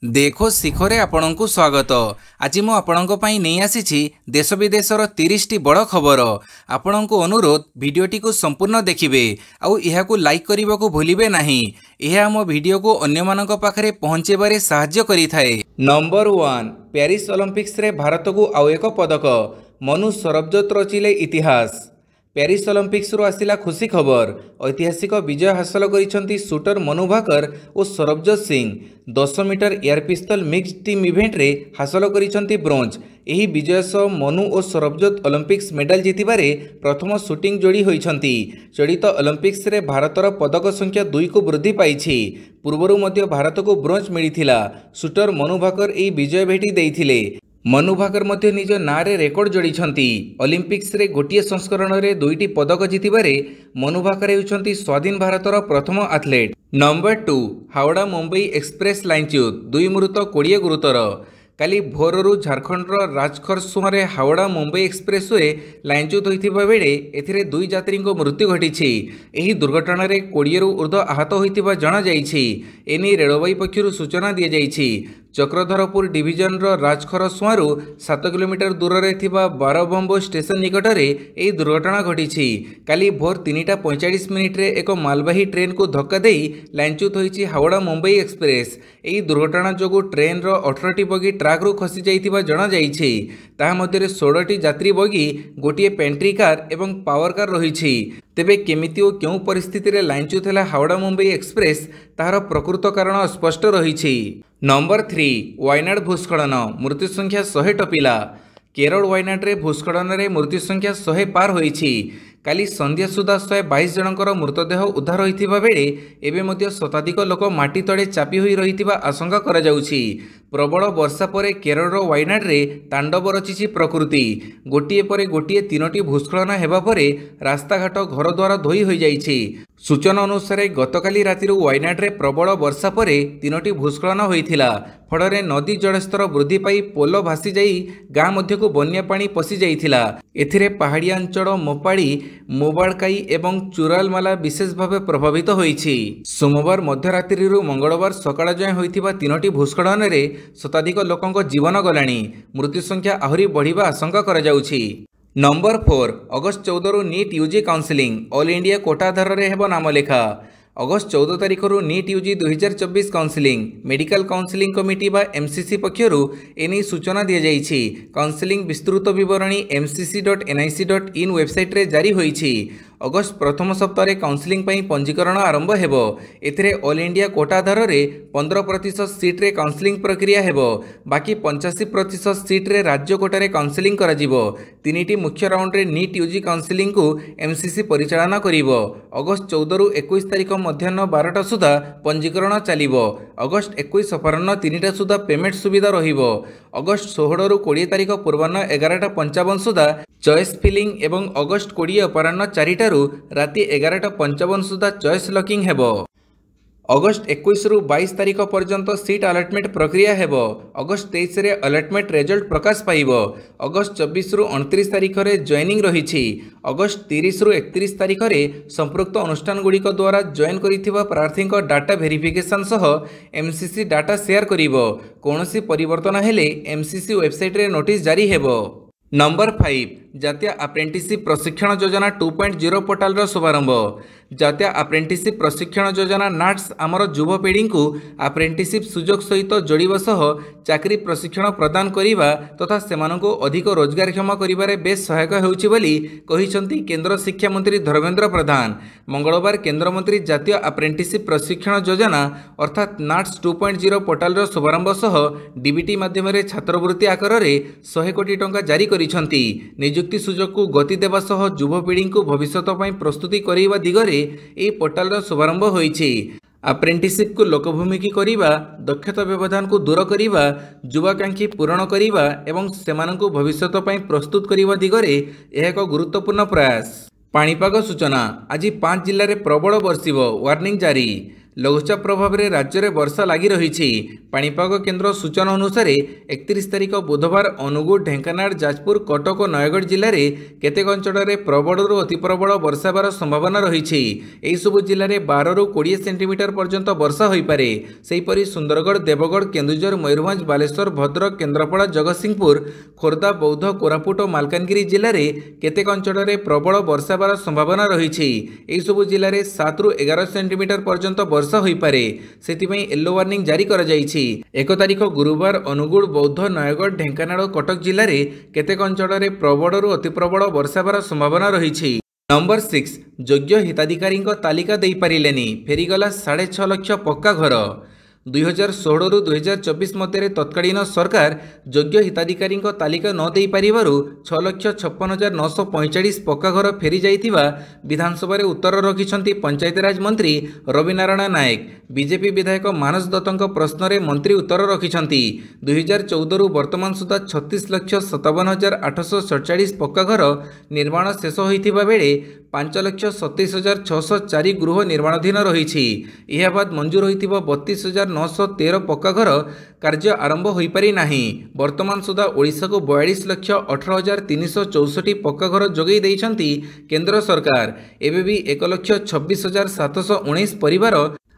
देखो शिखरे आपणको स्वागत। आज मु आपणको पई नहीं आसीछि देश विदेशर 30 टी बड़ खबर। आपणको अनुरोध भिडियोटी को संपूर्ण देखिबे आउ एहाकू लाइक करने को भूलिबे नाही। यह आम भिडियो को अन्य मानक पाखरे पहुँचेबारे साहाय्य करिथाए। नंबर 1 पेरिस ओलंपिक्स रे भारत को आउ एक पदक। मनु सरबजोत रचिले इतिहास। पेरिस ओलंपिक्स रु आसिला खुशी खबर। ऐतिहासिक विजय हासिल करिसंती शूटर मनु भाकर और Sarabjot Singh. 10 metre air pistol mix team event रे हासिल करिसंती ब्रोंज। यही विजय सह मनु और सरबजोत ओलंपिक्स मेडल जीतिबारे प्रथम शूटिंग जोड़ी होइछंती। चलित ओलंपिक्स रे भारतर पदक संख्या 2 को वृद्धि पाइछि। पूर्वरु मध्य भारत को ब्रोंज मिलिथिला। शूटर मनु भाकर एही विजय भेटी देइथिले। मनु भाकर मध्य निज नारे रेकर्ड जोड़िछंती। ओलंपिक्स रे गोटिए संस्करण रे 2टी पदक जीतिबारे मनु भाकर हेउछंती स्वाधीन भारतर प्रथम athlete. Number 2 Howrah Mumbai express लाइनच्युत 2 मृत 20 गुरुतर। काली भोररू झारखंडर राजखरसुआं हावड़ा मुंबई एक्सप्रेसवे लाइनच्युत होइथिबा बेले एथिरे 2 यात्री मृत्यु घटिछि। एही दुर्घटना रे 20 रु ऊर्ध्व आहत होइथिबा जणा जाइछि। एनी रेलवे पक्षरु सूचना दिया जाइछि। चक्रधरपुर डिविजन राजखरसुआं 7 किलोमीटर दूर में थिबा बारबंबो स्टेशन निकट में यह दुर्घटना घटी। काली भोर 3:45 मिनिट रे एक मालवाही ट्रेन को धक्का दे लाइनच्युत होइछि हावड़ा मुंबई एक्सप्रेस। यह दुर्घटना जोगु ट्रेन 18टी बगी ट्राक रु खसी जाइथिबा जणा जाइछि। ताहा मध्यरे 16टी यात्री बगी, गोटिए पेंट्री कार एवं पावर कार रहिछि। तेबे केमिति और क्यों परिस्थिति रे लाइनच्युत है हावड़ा मुंबई एक्सप्रेस तार प्रकृत कारण स्पष्ट रहिछि। नंबर 3 वायनाड भूस्खलन मृत्यु संख्या 100 टपिला। केरल वायनाड रे भूस्खलन रे मृत्यु संख्या 100 पार होइछि। काली संध्या सुधा 122 जनकर मृतदेह उद्धार होइथिबा बेले एबे मध्य शताधिक लोक माटी तळे चापी होई रहिथिबा आशंका करा जाउछि। प्रबल वर्षा परे केरल वायनाड रे तांडव रचिछि प्रकृति। गोटिए परे गोटिए 3टी भूस्खलन हेबा परे रास्ताघाट घरद्वार धोई होई जाइछि। सूचना अनुसार गतकाली राति वायनाड रे प्रबल वर्षा परे 3टी भूस्खलन होइथिला। फଳରେ नदी जलस्तर वृद्धि पाई पोल भासी जाई गाँ मध्य को बन्या पानी पशि जाइथिला। एथिरे पहाड़िया अंचल मोपाड़ी, मोबाड़काई एवं चुरालमाला विशेष भाव प्रभावित होइछि। सोमवार मध्यरात्रि मंगलवार सकाळ जाए होइथिबा 3टी भूस्खलन रे शताधिक लोकंक जीवन गलानी। मृत्यु संख्या आहुरी बढ़िबा आशंका करा जाउछि। नंबर 4 अगस्त 14 रु NEET UG counselling all India quota आधार रे हेबो नामलेखा। अगस्त 14 तारिख रु NEET UG 2024 counselling medical counselling committee बा एमसीसी पक्षरु एनी सूचना दिया जाइछि। काउंसिलिंग विस्तृत विवरणी mcc.nic.in वेबसाइट रे जारी होइछि। अगस्त प्रथम सप्ताह रे काउंसिलिंग पई पंजीकरण आरंभ हेबो। एथिरे ऑल इंडिया कोटा आधार रे 15% सीट रे काउंसिलिंग प्रक्रिया हेबो। बाकी 85% सीट रे राज्य कोटा रे काउंसिलिंग करा जिवो। 3टी मुख्य राउंड रे नीट यूजी काउंसिलिंग को एमसीसी परिचालना करिवो। अगस्त 14 रु 21 तारिख मध्याह्न 12टा सुधा पंजीकरण चलिवो। अगस्त 21 अपराह्न 3टा सुधा पेमेंट सुविधा रहिवो। अगस्त 16 रु 20 तारिख पूर्वाह्न 11:55 सुधा चॉइस फिलिंग एवं अगस्त 20 अपराह्न 4टा राति 11:55 सुधा चॉइस लॉकिंग हेबो। अगस्त 21 रु 22 तारिख पर्यंत सीट अलॉटमेंट प्रक्रिया हेबो। अगस्त 23 रे अलॉटमेंट रिजल्ट प्रकाश पाइबो। अगस्त 24 रु 29 तारिख रे जॉइनिंग रहिछि। अगस्त 30 रु 31 तारिख रे संपृक्त अनुष्ठान गुड़िक द्वारा जॉइन करिथिबा प्रार्थी डाटा वेरिफिकेशन सह एमसीसी डाटा शेयर करिवो। कोनोसी परिवर्तन हेले एमसीसी वेबसाइट रे नोटिस जारी हेबो। नंबर 5 जातीय अप्रेंटिसशिप प्रशिक्षण योजना 2.0 पोर्टाल शुभारंभ। जातीय अप्रेंटिसशिप प्रशिक्षण योजना नाट्स आमर युवपीढ़ी को अप्रेंटिसशिप सुजोग सहित जोड़िबा सह चाकरी प्रशिक्षण प्रदान करिबा तथा सेमानंको अधिक रोजगारक्षम करिबारे बेस सहायक हेउछि बोली कहिसंती केंद्र शिक्षा मंत्री धर्मेंद्र प्रधान। मंगलवार केंद्र मंत्री जातीय अप्रेंटिसशिप प्रशिक्षण योजना अर्थात नाट्स 2.0 पोर्टाल शुभारंभ सह डीबीटी माध्यम छात्रवृत्ति आकार रे 100 कोटी टंका जारी करिसंती। नियुक्ति सुजोग को गति देवा सह युवपीढ़ी को भविष्यत पई प्रस्तुति करिबा दिगरे ए पोर्टाल शुभारंभ होइछि। अप्रेंटिसशिप को लोकभूमिकी करिबा, दक्षता व्यवधान को दूर करिबा, युवाकांक्षी पूरण करिबा एवं सेमानंको भविष्यत पई प्रस्तुत करिबा दिगरे यह एक गुरुत्वपूर्ण प्रयास। पाणीपाग सूचना आज 5 जिले में प्रबल बर्षिब वार्निंग जारी। लघुचाप प्रभाव में राज्य में वर्षा लगी रही। पाणीपाग केन्द्र सूचना अनुसार 31 तारिख बुधवार अनुगुल, ढेंकानाल, जाजपुर, कटक और नयगढ़ जिले में केतेक अंचल में प्रबलरू अति प्रबल वर्षा होबार संभावना रही। यही सबु जिले में 12 ରୁ 20 सेंटीमीटर पर्यंत वर्षा होईपारे। सेहीपरि सुंदरगढ़, देवगढ़, केन्दुझर, मयूरभंज, बालेश्वर, भद्रक, केन्द्रापड़ा, जगतसिंहपुर, खोर्धा, बौद्ध, कोरापुट और मालकानगिरी जिले में केतेक अंचल में प्रबल वर्षा होबार संभावना रही। यही सबु जिले में 7 ରୁ 11 सेंटीमीटर पर्यंत वर्षा होईपारे। सेथिपई येलो वार्निंग जारी करा जायछि। 1 तारिख गुरुवार अनुगुल, बौद्ध, नयगढ़, ढेंकानाल और कटक जिले में केतेक अंचल में प्रबलरू अति प्रबल वर्षा होबार संभावना रही। नंबर 6 योग्य हिताधिकारी तालिका दे पारिलेनी, फेरीगला 6.5 लाख पक्का घर। 2016 ରୁ 2024 मध्य तत्कालीन सरकार योग्य हिताधिकारी तालिका न दे पारिबारु 6,56,945 पक्का घर फेरी जाइथिबा विधानसभा रे उत्तर रखिछंती पंचायतराज मंत्री रवि नारायण नायक। बीजेपी विधायक मानस दत्तଙ୍କ प्रश्न रे मंत्री उत्तर रखिछंती। 2014 ରୁ वर्तमान सुधा 36,57,847 पक्का घर निर्माण शेष होइथिबा बेले 5,27,604 गृह निर्माणाधीन रही। यह बाद मंजूर होइथिबा 32,913 पक्का घर कार्य आरंभ हो पारि नाही। वर्तमान सुधा ओडिशा को 42,18,364 पक्का घर जोगई देइछंती केंद्र सरकार। एबे भी 1,26,719 परिवार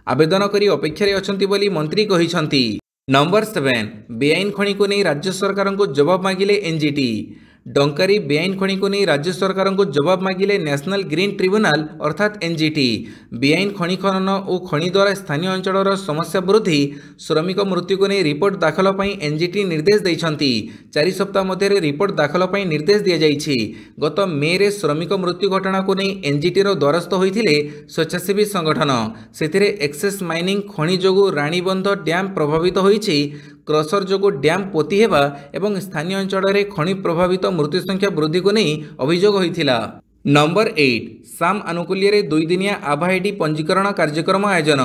आवेदन करी अपेक्षा अछंती बोली मंत्री कहिछंती। नंबर 7 बेआईन खणी को नहीं राज्य सरकार को जवाब मागिले एनजीटी। डंकारी बेआईन खणी को नहीं राज्य सरकार को जवाब मागिले नेशनल ग्रीन ट्रिब्यूनाल अर्थात एनजीटी। बेआईन खणी खनन और खणी द्वारा स्थानीय अंचल समस्या वृद्धि, श्रमिक मृत्यु को नहीं रिपोर्ट दाखल पर एनजीटी निर्देश देइछंती। 4 सप्ताह मध्य रिपोर्ट दाखल पर निर्देश दि जाइछि। गत मे रे श्रमिक मृत्यु घटना को नहीं एनजीटी द्वारस्थ होइथिले स्वेच्छासेवी संगठन। सेथिरे एक्सेस माइनिंग खणी जोगु रानीबंध डैम प्रभावित होइछि। क्रसर जोगु डैम पोती हेबा एवं स्थानीय अंचल में खनि प्रभावित मृत्यु संख्या वृद्धि को नहीं अभियोग होइथिला। नंबर 8 साम आनुकूल्य 2 दिनिया आभा आईडी पंजीकरण कार्यक्रम आयोजन।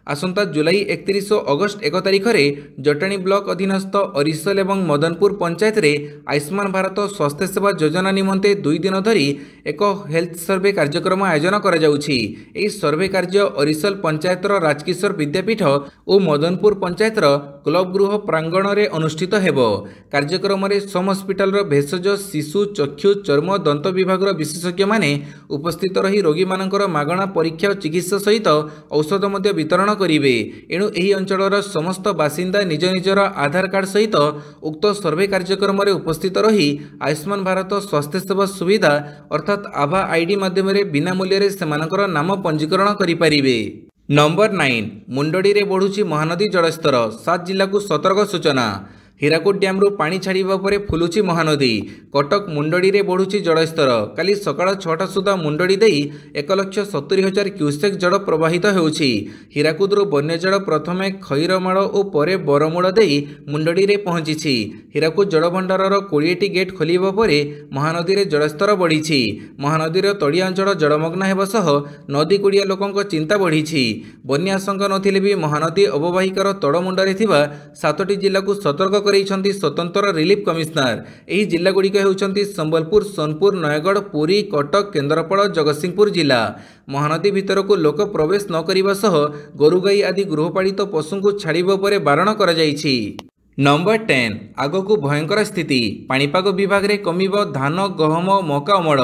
आसंता जुलाई 31 और अगस्ट 1 तारिख रे जटाणी ब्लॉक अधीनस्थ अरिसल एवं मदनपुर पंचायत रे आयुष्मान भारत स्वास्थ्य सेवा योजना निमंते 2 दिन धरी एक हेल्थ सर्वे कार्यक्रम आयोजन करा जाउछि। एही सर्वे कार्य अरिसल पंचायतर राजकिशोर विद्यापीठ और मदनपुर पंचायतर क्लब गृह प्रांगण रे अनुष्ठित हेबो। कार्यक्रम रे सम हॉस्पिटल रो भेषज, शिशु, चक्षु, चर्म, दंत विभाग विशेषज्ञ माने उपस्थित रही रोगी मानकर मागणा परीक्षा और चिकित्सा सहित औषध मध्य वितरण करिवे। एणु एही अंचलर समस्त बासिंदा निज निजर आधार कार्ड सहित उक्त सर्वे कार्यक्रम रे उपस्थित रही आयुष्मान भारत स्वास्थ्य सेवा सुविधा अर्थात आभा आईडी माध्यम बिना मूल्य सेमानकर नाम पंजीकरण करि पारिबे। नंबर 9 मुंडडी रे बढ़ुची महानदी जलस्तर, 7 जिला को सतर्क सूचना। हीराकुद डैम रु पानी छाड़िबा परे फुलुची महानदी। कटक मुंडडी रे बढ़ुची जलस्तर। काली सकाळ 6टा सुधा मुंडडी देई 1,70,000 क्यूसेक जल प्रवाहित होउची। हीराकुद रु बन्य जल प्रथमे खैरमाळ और परे बरमूळ देई मुंडडी रे पहुंचीछि। हीराकुद जलभंडारर 20टी गेट खोलिबा परे महानदी रे जलस्तर बढ़ीछि। महानदीर तड़िया अंचल जलमग्न हेबा सह नदी कुड़िया लोकंक चिंता बढ़ीछि। बन्या आशंका नथिले भी महानदी अववाहिकार तड़मुंडरे थिबा 7टी जिला को सतर्क करैछंती स्वतंत्र रिलीफ कमिश्नर। एही जिला गुड़िक हेउछंती संबलपुर, सोनपुर, नयगढ़, पुरी, कटक, केन्द्रापड़ा, जगतसिंहपुर जिला। महानदी भितर को लोक प्रवेश न करिबा सह गोरुगाई आदि गृहपालित पशु को छाड़िबा परे बारण करा जाइछि। नंबर 10 आगकू भयंकर स्थिति, पाणीपाग विभाग रे कमिबो धान, गहम, मका अमल।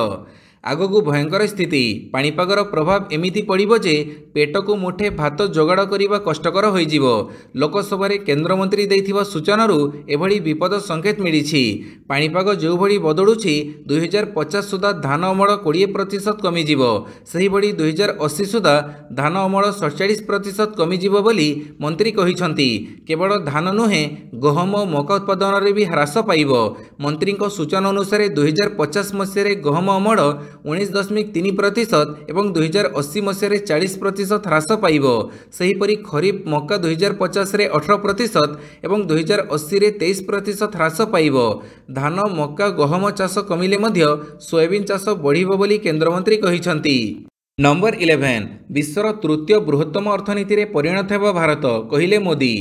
आगकू भयंकर स्थिति, पाणीपागर प्रभाव एमिति पड़िबो जे पेट को मुठे भात जोगाड़ करने कष्टकर हो। लोकसभा केन्द्रमंत्री देथिबा सूचनारू एभली विपद संकेत मिली। पाणीपाग जो भली बदलुछि 2050 सुधा धान अमल 20% कमिजिवो। सही भली 2080 सुधा धान अमल 47% कमिजिवो बोली मंत्री कहिछंती। केवल धान नुहे गहम मका उत्पादन रे भी ह्रास पाइबो। मंत्री सूचना अनुसार 2050 मसीह गहम अमल 19.3% एवं 2080 मसीह 40% ह्रास पाइब। सेहीपरि खरीफ मका 2050 रे 18% एवं 2080 रे 23% ह्रास पाइब। धान, मका, गहम चाष कमिले मध्य सोयाबीन चाष बढ़िबो बोली केन्द्रमंत्री कहिछंती। नंबर 11 विश्वर तृतीय बृहत्तम अर्थनीति रे परिणत हेबा भारत, कहिले मोदी।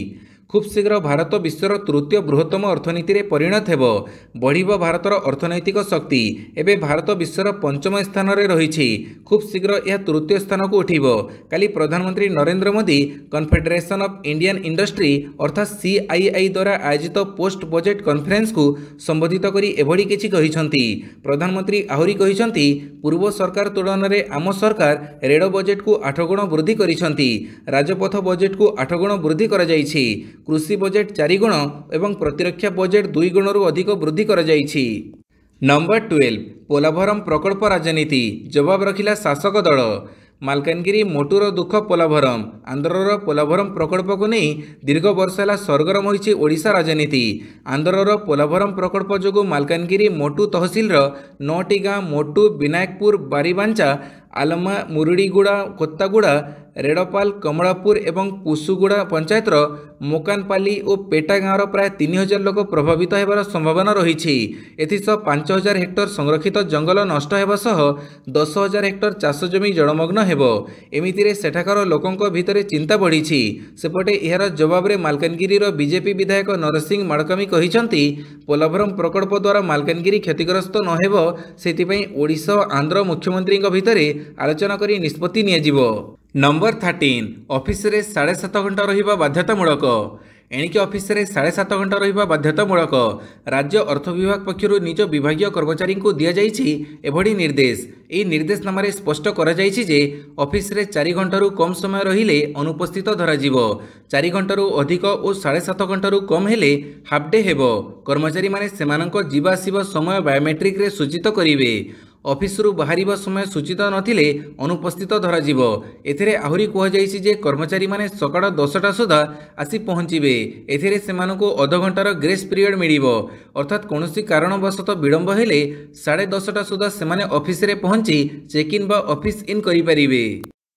खूब शीघ्र भारत विश्वर तृतीय बृहत्तम अर्थनीति रे परिणत हेब बढ़िब भारतर अर्थनैतिक शक्ति एबे भारत विश्वर पंचम स्थान रे रही खूब शीघ्र यह तृतीय स्थान को उठिब। काली प्रधानमंत्री Narendra Modi confederation of Indian industry अर्थात CII द्वारा आयोजित पोस्ट बजेट कॉन्फ्रेंस को संबोधित करी एभली किछि कहिसंती। प्रधानमंत्री आहुरी कहिसंती पूर्व सरकार तुलन में आम सरकार रेल बजेट को 8 गुण वृद्धि करिसंती, राजपथ बजेट को 8 गुण वृद्धि करा जायछि, कृषि बजेट 4 गुण एवं प्रतिरक्षा बजेट 2 गुणरू अधिक वृद्धि करा जायछि। नंबर 12 पोलाभरम प्रकल्प राजनीति जवाब रखिला शासक दल। मालकानगिरी मोटूर दुख पोलाभरम आंध्रर पोलाभरम प्रकल्प को नहीं दीर्घ वर्ष है सरगरम होइछि ओडिशा राजनीति। आंध्रर पोलाभरम प्रकल्प जोगु मालकानगिरी मोटू तहसिल 9टी गाँ मोटू विनायकपुर बारीबांचा आलमा मुरुड़ीगुड़ा कोत्तागुड़ा रेड़पाल कमलापुर एवं पुसुगुड़ा पंचायतर मोकानपाली और पेटा गाँवर प्राय 3000 लोक प्रभावित होबार संभावना रही। एथिसह 5000 हेक्टर संरक्षित जंगल नष्ट होगा सह 10,000 हेक्टर चाष जमी जलमग्न हेब। एमितिरे सेठाकार लोकंक भितरे चिंता बढ़ी। सेपटे यार जवाब रे मालकानगिरीर बीजेपी विधायक नरसिंह माड़कामी कहिसंती पोलाभरम प्रकल्प द्वारा मालकानगिरी क्षतिग्रस्त न हेब सेतिपई ओडिशा और आंध्र मुख्यमंत्री भितरे आलोचना करी निष्पत्ति नियाजिबो। नंबर 13 ऑफिस रे 7.5 घंटा रहिबा बाध्यतामूलक। एणिके ऑफिस रे 7.5 घंटा रहिबा बाध्यतामूलक राज्य अर्थ विभाग पक्षरु निज विभागीय कर्मचारी को दिया जाइछि एभली निर्देश। एही निर्देशनामा रे स्पष्ट करा जाइछि जे ऑफिस रे 4 घंटारू कम समय रहिले अनुपस्थित धराजिबो, 4 घंटारू अधिक और 7.5 घंटारू कम हेले हाफ डे हेबो। कर्मचारी माने सेमानक जीवा आसिबा समय बायोमेट्रिक रे सूचित करिवे। ऑफिस रु बाहरिबा समय सूचित नथिले अनुपस्थित धराजिबो। एथिरे आहुरी कह जाइछि जे कर्मचारी माने सकाळ 10टा सुधा आसी पहुँचिबे। एथिरे सेमानकु अध घंटार ग्रेस पीरियड मिलिबो, अर्थात कोनोसी कारणवशतः विलंब हेले 10:30 सुधा सेमाने ऑफिस रे पहुँची चेक इन बा ऑफिस इन करि परिबे।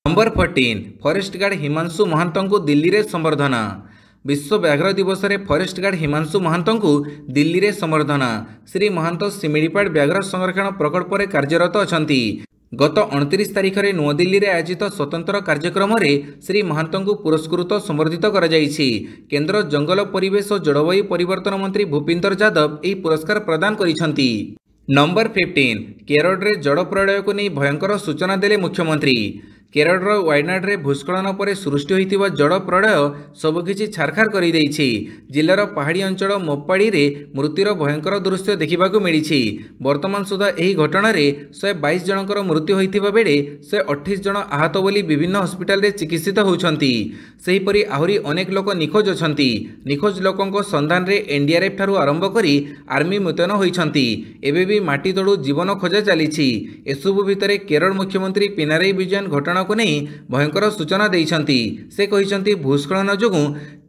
नंबर 14 फॉरेस्ट गार्ड हिमांशु महांतंकु दिल्ली रे संबर्धना। विश्व व्याघ्र दिवस रे फॉरेस्ट गार्ड हिमांशु महांतंकु दिल्ली रे संबर्धना। श्री महांत सिमिड़ीपाड़ व्याघ्र संरक्षण प्रकल्प रे कार्यरत अछंती। गत 29 तारिख में नुआदिल्ली रे आयोजित स्वतंत्र कार्यक्रम रे श्री महांतंकु पुरस्कृत संबर्धित करा जायछि। केंद्र जंगल परिवेश और जलवायु परिवर्तन मंत्री भूपिंदर यादव एही पुरस्कार प्रदान करिसंती। नंबर 15 केरल रे जड़ प्रलय को नहीं भयंकर सूचना देले मुख्यमंत्री। केरल वायनाड रे भूस्खलन पर सृष्टि होइतिबा जड़ प्रलय सबकिछि छारखार कर जिलार पहाड़ी अंचल मोपाड़ी रे मृत्युर भयंकर दृश्य देखा मिली। वर्तमान सुधा यही घटना रे 122 जनकर मृत्यु होइतिबा बेले 128 जन आहत बोली विभिन्न हस्पिटाल रे चिकित्सित होउछंती। सेहिपरि आहुरी अनेक लोक निखोज अछंती। निखोज लोकंक संधान रे एनडीआरएफ ठारू आरंभ करी आर्मी मुतयन होइछंती। एबे भी माटी तळु जीवन खोजा चलीछि। एसबु भितरे केरल मुख्यमंत्री पिनाराई विजयन घटना को नहीं भयंकर सूचना देइछंती। से कहिसंती भूस्खलन जोगु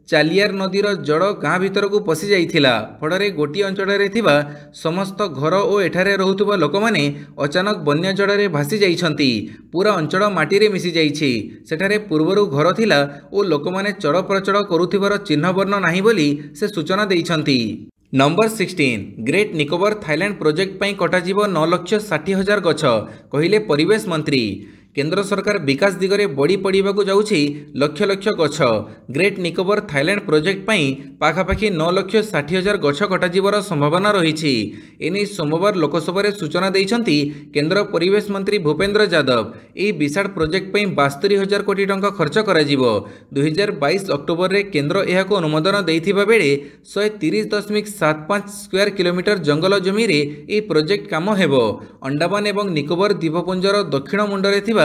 चालियार नदीर जड़ गाँ भीतर को पशि जाइथिला। फଳରେ गोटी अंचल रे थिबा समस्त घर और एठारे रहुतबा लोक माने अचानक बन्या जड़ रे भासी जाइछंती। पूरा अंचल माटी रे मिसी जाइछि। सेठारे पूर्वरु घर थिला और लोक माने चढ़ प्रचढ़ करुथिबार चिन्ह वर्ण नाही बोली से सूचना देइछंती। Number 16 great Nicobar island project पई कटाजिबो 9,60,000 गछ कहिले परिवेश मंत्री। केंद्र सरकार विकास दिगरे बड़ी पड़ाक जाऊँगी लक्ष लक्ष गछ। ग्रेट निकोबर थाईलैंड प्रोजेक्ट पई पाखापाखि 9,60,000 गछ कटाजिबार संभावना रही। एने सोमवार लोकसभा सूचना देइछंती केंद्र परिवेश मंत्री भूपेंद्र यादव। यह विशाल प्रोजेक्ट पई 72,000 कोटी टंका खर्च करा जिवो। 2022 अक्टोबर रे केंद्र एहाको अनुमोदन देइथिबा बेले 130.75 स्क्वायर किलोमीटर जंगल जमी रे यह प्रोजेक्ट काम हेबो। अंडमान एवं निकोबर द्वीपपुंजर दक्षिण मुंडरे थिबा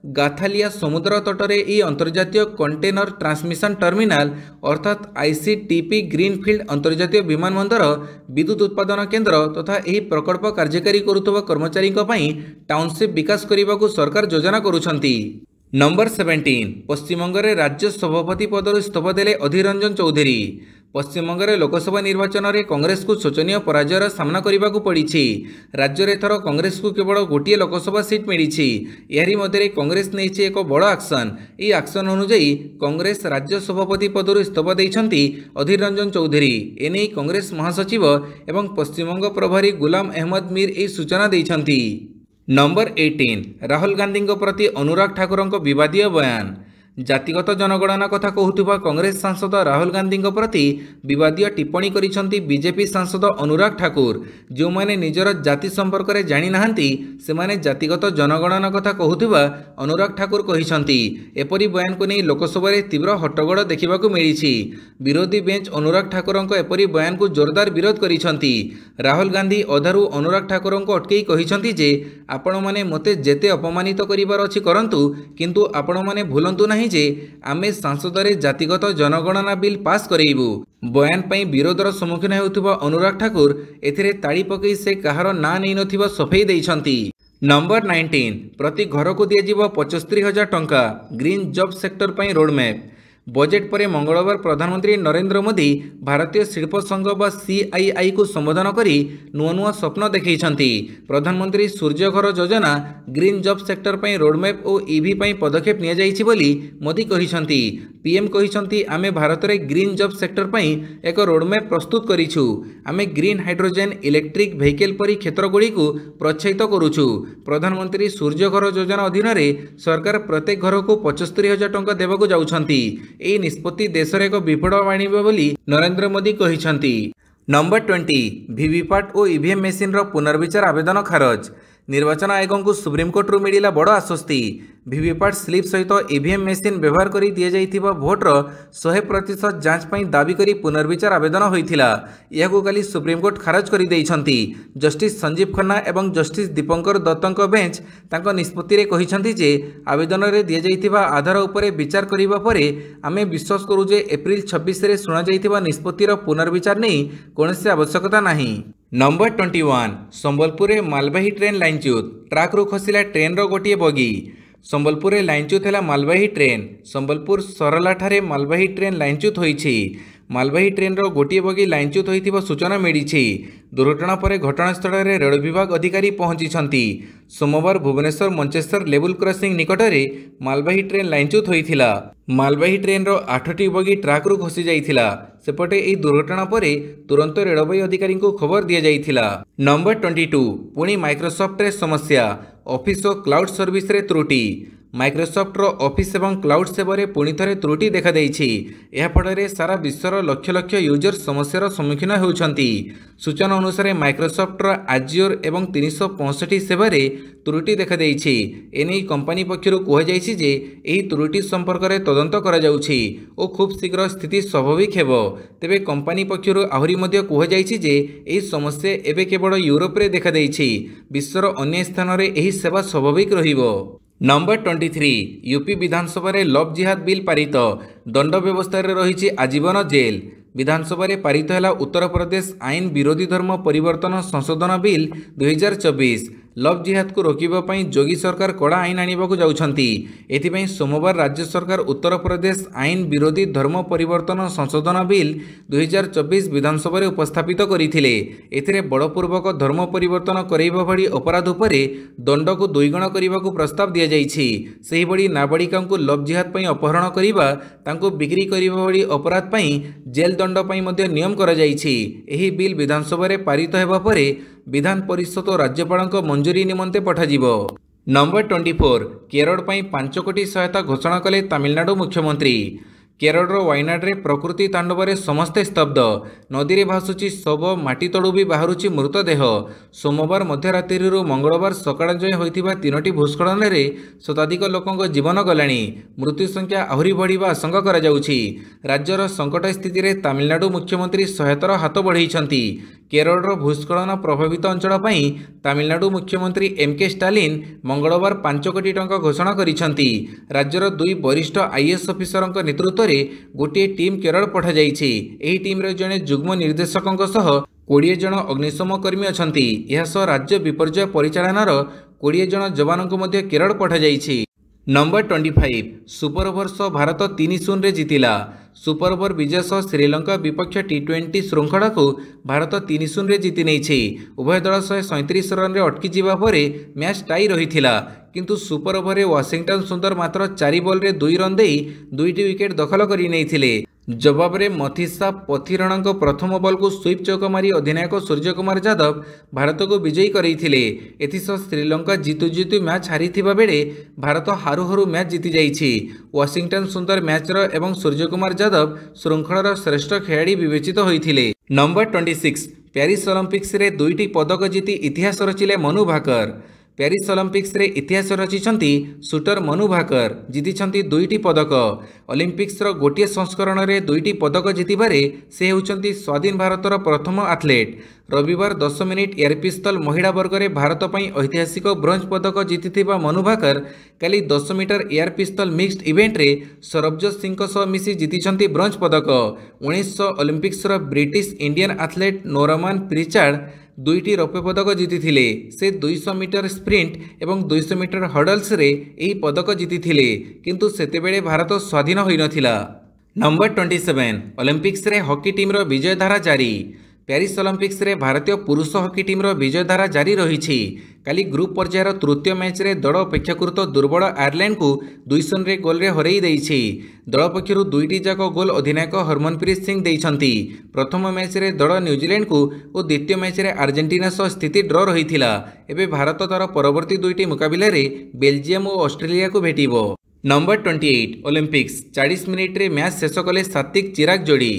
गाथालिया समुद्र तटरे यह अंतर्जातीय कंटेनर ट्रांसमिशन टर्मिनाल अर्थात आईसीटीपी ग्रीनफील्ड अंतर्जातीय विमान बंदर विद्युत उत्पादन केंद्र तथा यह प्रकल्प कार्यकारी करुवा कर्मचारी टाउनशिप विकास करने को सरकार योजना करुछंती। नंबर 17 पश्चिमबंग में राज्य सभापति पदर इस्तीफा देले अधीर रंजन चौधरी। पश्चिमबंग में लोकसभा निर्वाचन में कांग्रेस को शोचनीय पराजयर सामना करने को पड़ी। राज्य में थर कांग्रेस को केवल गोटे लोकसभा सीट मिली। एहारी मध्य कांग्रेस नहीं एक बड़ एक्शन। यह एक्शन अनुजाई कांग्रेस राज्य सभापति पदर इस्तीफा देइछंती अधीर रंजन चौधरी। एने कांग्रेस महासचिव एवं पश्चिमबंग प्रभारी गुलाम अहमद मीर यह सूचना देइछंती। नंबर 18 राहुल गांधी प्रति अनुराग ठाकुर विवादीय बयान। ଜାତିଗତ ଜନଗଣନା କଥା କହୁଥିବା କଂଗ୍ରେସ ସାଂସଦ ରାହୁଲ ଗାନ୍ଧୀଙ୍କ ପ୍ରତି ବିବାଦୀୟ ଟିପ୍ପଣୀ କରିଛନ୍ତି ବିଜେପି ସାଂସଦ ଅନୁରାଗ ଠାକୁର। ଯେଉଁମାନେ ନିଜର ଜାତି ସମ୍ପର୍କରେ ଜାଣିନାହାନ୍ତି ସେମାନେ ଜାତିଗତ ଜନଗଣନା କଥା କହୁଥିବା ଅନୁରାଗ ଠାକୁର କହିଛନ୍ତି। ଏପରି ବୟାନକୁ ନେଇ ଲୋକସଭାରେ ତୀବ୍ର ହଟ୍ଟଗୋଳ ଦେଖିବାକୁ ମିଳିଛି। ବିରୋଧୀ ବେଞ୍ଚ ଅନୁରାଗ ଠାକୁରଙ୍କ ଏପରି ବୟାନକୁ ଜୋରଦାର ବିରୋଧ କରିଛନ୍ତି। ରାହୁଲ ଗାନ୍ଧୀ ଅଧାରୁ ଅନୁରାଗ ଠାକୁରଙ୍କୁ ଅଟକେଇ କହିଛନ୍ତି ଯେ ଆପଣମାନେ ମୋତେ ଯେତେ ଅପମାନିତ କରିବାର ଅଛି କରନ୍ତୁ, କିନ୍ତୁ ଆପଣମାନେ ଭୁଲନ୍ତୁ ନାହିଁ ଯେ ଆମେ ସଂସଦରେ ଜାତିଗତ ଜନଗଣନା ବିଲ୍ ପାସ୍ କରେଇବୁ। ବୟାନ ପାଇଁ ବିରୋଧର ସମ୍ମୁଖୀନ ହେଉଥିବା ଅନୁରାଗ ଠାକୁର ଏଥିରେ ତାଳି ପକାଇ ସେ କାହାର ନାଁ ନେଇନଥିବା ସଫେଇ ଦେଇଛନ୍ତି। ନମ୍ବର 19 ପ୍ରତି ଘରକୁ ଦିଆଯିବ 75,000 ଟଙ୍କା। ଗ୍ରୀନ୍ ଜବ୍ ସେକ୍ଟର ପାଇଁ ରୋଡମ୍ୟାପ୍। बजेट पर मंगलवार प्रधानमंत्री नरेंद्र मोदी भारतीय शिल्प संघ व सीआईआई को संबोधन करी नुआ नुआ स्वप्न देखैछंती। प्रधानमंत्री सूर्यघर योजना ग्रीन जॉब सेक्टर पर रोडमैप और ईवी पर पदक्षेप निया जाइछि बोली मोदी कहिछंती। पीएम कहिछंती आमे भारत में ग्रीन जॉब सेक्टर पर एक रोडमैप प्रस्तुत करिछु। आमे ग्रीन हाइड्रोजेन इलेक्ट्रिक व्हीकल परी क्षेत्र गुड़ी को प्रोत्साहित करुछु। प्रधानमंत्री सूर्यघर योजना अधीन सरकार प्रत्येक घर को 75,000 टंका देवाक जाउछंती। एही निष्पत्ति देशर एक विपद आनिब बोली नरेंद्र मोदी कहिछंती। नंबर 20 वीवीपैट और ईवीएम मेसीन रो पुनर्विचार आवेदन खारज। निर्वाचन आयोग को सुप्रीमकोर्ट मिला बड़ आश्वस्ति। वीवीपैट स्लिप सहित ईवीएम मेसीन व्यवहार कर दि जाइथिबा भोटर 100% जांच पर दाबी करी पुनर्विचार आवेदन होइथिला। यहाकू काली सुप्रीमकोर्ट खारज कर देइछंती। जस्टिस संजीव खन्ना एवं जस्टिस दीपंकर दत्तक बेंच तांको निष्पत्ति रे कहिछंती जे आवेदन रे दि जाइथिबा आधार उपरे विचार करिबा परे आमे विश्वास करू जे एप्रिल 26 रे सुना जाइथिबा निष्पत्तिर पुनर्विचार नै कोनोसी आवश्यकता नाही। नंबर 21 संबलपुर में मालवाही ट्रेन लाइनच्युत। ट्राक रू खसिला ट्रेन रो गोटे बगी। संबलपुर में लाइनच्युत है मालवाही ट्रेन। संबलपुर सरला ठारे मालवाही ट्रेन लाइनच्युत होइछि। मालवाही ट्रेन रो गोटे बगी लाइनच्युत होइथिबा सूचना मिलिछि। दुर्घटना पर घटनास्थल में रेल विभाग अधिकारी पहुंची। सोमवार भुवनेश्वर मंचेश्वर लेवल क्रॉसिंग निकट में मालवाही ट्रेन लाइनच्युत होइथिला। मालवाही ट्रेन रो 8टी बगी ट्राक रू खसी जाइथिला। सेपटे एही दुर्घटना पर तुरंत रेलवे अधिकारी को खबर दि जाइथिला। नंबर 22 पुणी माइक्रोसॉफ्ट रे समस्या। ऑफिस और क्लाउड सर्विस रे त्रुटि। माइक्रोसॉफ्ट रो ऑफिस एवं क्लाउड सेवा रे पुणी थरे त्रुटि देखा देइछि। एहा फଳରେ सारा विश्वर लक्ष लक्ष यूजर समस्यार सम्मुखीन होउछंती। सूचना अनुसार माइक्रोसॉफ्ट रो आजियोर एवं 365 सेवा रे त्रुटि देखा देइछि। एनै कंपनी पक्षरु कह जाइछि जे एही त्रुटि संपर्क रे तदंत करा जाउछि ओ खूब शीघ्र स्थिति स्वाभाविक हेबो। तेबे कंपनी पक्षरु आहुरी मध्ये कह जाइछि जे एही समस्या एबे केवल यूरोप रे देखा देइछि। विश्वर अन्य स्थान रे एही सेवा स्वाभाविक रहिबो। नंबर 23 यूपी विधानसभा रे लव जिहाद बिल पारित। दंड व्यवस्था रे रही आजीवन जेल। विधानसभा रे पारित है उत्तर प्रदेश आईन विरोधी धर्म परिवर्तन संशोधन बिल 2024। लव जिहाद को रोकने योगी सरकार कड़ा आईन आनिबाकू जाउछंती। एथिपई सोमवार राज्य सरकार उत्तर प्रदेश आईन विरोधी धर्म परिवर्तन संशोधन बिल 2024 विधानसभा रे उपस्थापित करथिले। एथिरे बड़पूर्वक धर्म परिवर्तन करैबा भली अपराध उपरे दंड को 2 गुण करने प्रस्ताव दिया जाइछि। सेही भली नाबालिका को लव जिहाद पई अपहरण करिबा तांको बिक्री करिबा भली अपराध पई जेल दंड पई मध्ये नियम करा जाइछि। एही बिल विधानसभा रे पारित हेबा परे विधान परिषद और राज्यपाल मंजूरी निमंते पठाजिबो। नंबर 24 केरल पई 5 कोटी सहायता घोषणा कले तमिलनाडु मुख्यमंत्री। केरल वायनाड रे प्रकृति तांडव रे समस्ते स्तब्ध। नदी रे भासुची शव, माटी तळु भी बाहरुची मृतदेह। सोमवार मध्यरात्रि मंगलवार सकाळ जाए होइथिबा 3टी भूस्खलन रे शताधिक लोकंक जीवन गलाणी। मृत्यु संख्या आहुरी बढ़िबा आशंका करा जाउछि। राज्यर संकट स्थिति रे तमिलनाडु मुख्यमंत्री सहायतार हाथ बढ़ाइछंती। केरल भूस्खलन प्रभावित अंचल पई तमिलनाडु मुख्यमंत्री एमके स्टालिन मंगलवार 5 कोटी टंका घोषणा करिछंती। राज्यर 2 वरिष्ठ आईएएस ऑफिसरक नेतृत्व रे गोटे टीम केरल पठा जाइछि। एही टीम रे जने जुग्म निर्देशकक सह 20 जन अग्निशम कर्मी अछंती। एहा सह राज्य विपर्यय परिचालनार 20 जन जवानक मध्ये केरल पठा जाइछि। नंबर 25 सुपर ओवर भारत 3-0 रे जितिला। सुपर ओवर विजय सह श्रीलंका विपक्ष टी20 श्रृंखला को भारत 3-0 रे जीति नेछि। उभय दल 137 रन रे अटकी जिबा परे मैच टाई रहिथिला। किंतु सुपर ओवर रे वाशिंगटन सुंदर मात्र 4 बॉल रे 2 रन देई 2टी विकेट दखल करि नेइथिले। जवाब मथिसा पथिरण प्रथम बॉल को स्वीप चौक मारी अधिनायक सूर्य कुमार यादव भारत को विजयी करते। एथिसह श्रीलंका जितु जितु मैच हारी बेले भारत हारू हारू मैच जीति जाइछि। वाशिंगटन सुंदर मैचर एवं सूर्य कुमार यादव श्रृंखलार श्रेष्ठ खेलाड़ी विवेचित होते। नंबर 26 प्यारिस ओलंपिक्स रे 2टी पदक जीति इतिहास रचिले मनु भाकर। प्यारिस ओलंपिक्स रे इतिहास रचिछंती शूटर मनु भाकर जीतिछंती 2टी पदक। ओलंपिक्स रो गोटिए संस्करण रे 2टी पदक जीतिबारे से हेउछंती स्वाधीन भारतर प्रथम एथलीट। रविवार 10 मिनिट एयर पिस्तल महिला वर्ग में भारत पई ऐतिहासिक ब्रोंज पदक जीतिथिबा मनु भाकर काली 10 metre air pistol mixed event रे सरबजोत सिंह सह मिसी जीतिछंती ब्रोंज पदक। 1900 ओलंपिक्स रो British Indian athlete Norman Pritchard 2टी रौप्य पदक जीतिथिले। से 200 मीटर स्प्रिंट एवं 200 मीटर हडल्स रे एही पदक जीतिथिले, किंतु सेतेबेले भारत स्वाधीन होई नथिला। नंबर 27 ओलंपिक्स रे हॉकी टीम रो विजय धारा जारी। प्यारिस ओलंपिक्स रे भारतीय पुरुष हॉकी टीम रो विजय धारा जारी रही। काली ग्रुप पर्यायर तृतीय मैच रे दल अपेक्षाकृत दुर्बल आयरलैंड को 2-0 गोल रे हरई देइछि। दल पक्षरु 2टी जाक गोल अधिनायक हरमनप्रीत सिंह देइछंती। प्रथम मैच रे दल न्यूजीलैंड को और द्वितीय मैच रे अर्जेंटीना सह स्थिति ड्र रहिथिला। एबे भारत तार परवर्ती 2टी मुकाबिला रे बेल्जियम और ऑस्ट्रेलिया को भेटिबो। नंबर 28 ओलंपिक्स 40 मिनिट रे मैच शेष कले सात्विक चिराग जोड़ी।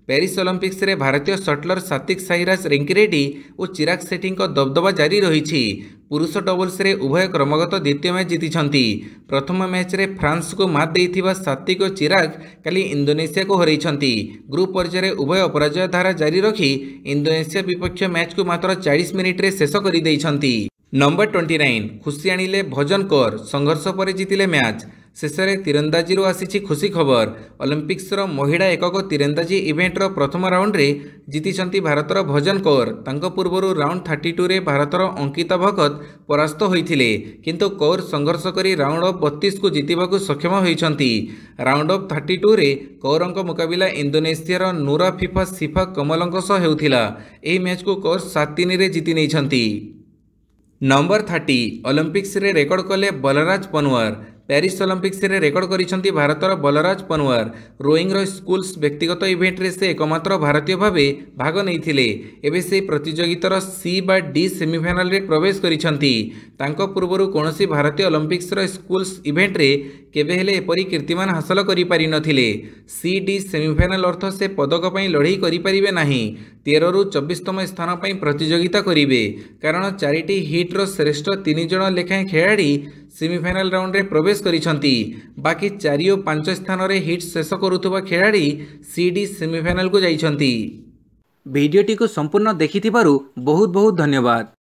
प्यारिस ओलंपिक्स रे भारतीय शटलर सात्विक साईराज रेंकिरेड्डी और चिराग सेठी दबदबा जारी रही। पुरुष डबल्स रे उभय क्रमगत द्वितीय मैच जीतिछंती। प्रथम मैच रे फ्रांस को मात देइथिबा सात्विक और चिराग काली इंडोनेशिया को हरैछंती। ग्रुप पर्यायर उभय अपराजय धारा जारी रखी इंडोनेशिया विपक्ष मैच को मात्र 40 मिनिट रे शेष करि देइछंती। नंबर 29 खुशी आनिले भजन कौर संघर्ष पर जीतिले मैच। शेष में तीरंदाजी आसी खुशी खबर। ओलंपिक्स महिला एकक तीरंदाजी इवेंटर प्रथम राउंड रे जीतिछंती भारतर भजन कौर। तांको पूर्वरु राउंड 32 रे भारतर अंकिता भगत परास्त होइथिले, किंतु कौर संघर्ष करी राउंड ऑफ 32 को जीतिबाकू सक्षम होइछंती। राउंड ऑफ 32 रे कौरंक मुकाबिला इंडोनेशियार नूरा फिफा सिफा कमलंक सह हेउथिला। एही मैच को कौर 7-3 रे जीति नेइछंती। नंबर 30 ओलंपिक्स रे रेकर्ड कले बलराज पनवार। प्यारिस ओलंपिक्स रे रेकर्ड करिसंती भारतर बलराज पनवार। रोइंग रो स्कूल्स व्यक्तिगत इवेंट रे से एकमात्र भारतीय भावे भाग नैथिले। एबे से प्रतियोगितार सी बा डी सेमीफाइनल रे प्रवेश करिसंती। तांको पूर्वरु कोनोसी भारतीय ओलंपिक्स रो स्कूल्स इवेंट रे केबे हेले एपरी कीर्तिमान हासिल करि पारि नथिले। सी डी सेमीफाइनल अर्थ से पदक पई लड़ाई करि परिबे नाही। 13 रु 24तम स्थान पई प्रतियोगिता करिवे, कारण 4टी हिट रो श्रेष्ठ 3 जण लेखाएं खेलाड़ी सेमीफाइनल राउंड रे प्रवेश करिसंती। बाकी 4 और 5 स्थान रे हिट शेष करुथुबा खेलाड़ी सीडी सेमीफाइनल को जाइछंती। वीडियोटी को संपूर्ण देखिथिबारु बहुत बहुत धन्यवाद।